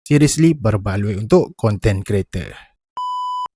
Seriously berbaloi untuk content creator.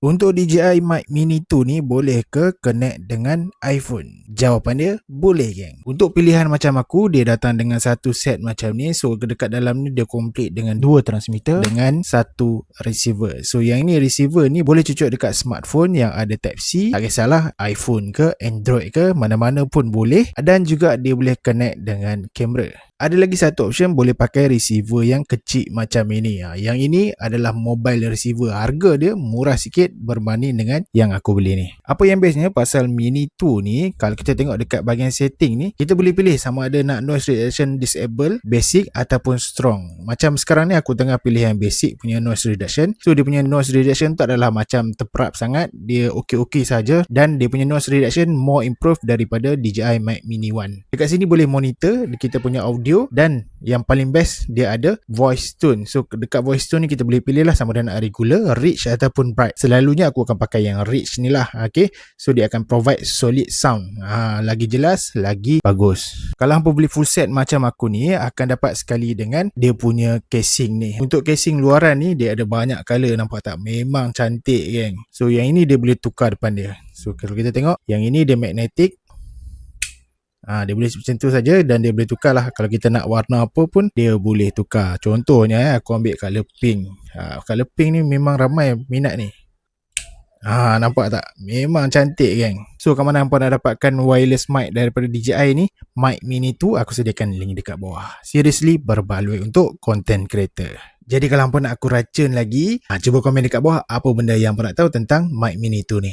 Untuk DJI Mic Mini 2 ni boleh ke connect dengan iPhone? Jawapan dia, boleh geng. Untuk pilihan macam aku, dia datang dengan satu set macam ni. So dekat dalam ni dia complete dengan dua transmitter dengan satu receiver. So yang ni receiver ni boleh cucuk dekat smartphone yang ada Type-C. Tak kisahlah iPhone ke Android ke, mana-mana pun boleh. Dan juga dia boleh connect dengan kamera. Ada lagi satu option boleh pakai receiver yang kecil macam ini. Yang ini adalah mobile receiver. Harga dia murah sikit berbanding dengan yang aku beli ni. Apa yang bestnya pasal Mini 2 ni, kalau kita tengok dekat bahagian setting ni, kita boleh pilih sama ada nak noise reduction disable, basic ataupun strong. Macam sekarang ni aku tengah pilih yang basic punya noise reduction. So dia punya noise reduction tu adalah macam terperap sangat. Dia okey-okey saja dan dia punya noise reduction more improved daripada DJI Mic Mini 1. Dekat sini boleh monitor kita punya audio dan yang paling best dia ada voice tone. So dekat voice tone ni kita boleh pilih lah sama ada nak regular, rich ataupun bright. Selalunya aku akan pakai yang rich ni lah. Okay, so dia akan provide solid sound. Lagi jelas, lagi bagus. Kalau hampa beli full set macam aku ni, akan dapat sekali dengan dia punya casing ni. Untuk casing luaran ni dia ada banyak color, nampak tak? Memang cantik geng. So yang ini dia boleh tukar depan dia. So kalau kita tengok, yang ini dia magnetic. Dia boleh macam tu saja dan dia boleh tukar lah. Kalau kita nak warna apa pun dia boleh tukar. Contohnya aku ambil color pink. Color pink ni memang ramai minat ni. Nampak tak? Memang cantik geng. So kat mana hampa nak dapatkan wireless mic daripada DJI ni, Mic Mini 2, aku sediakan link dekat bawah. Seriously berbaloi untuk content creator. Jadi kalau hampa nak aku racun lagi, cuba komen dekat bawah apa benda yang hampa nak tahu tentang Mic Mini 2 ni.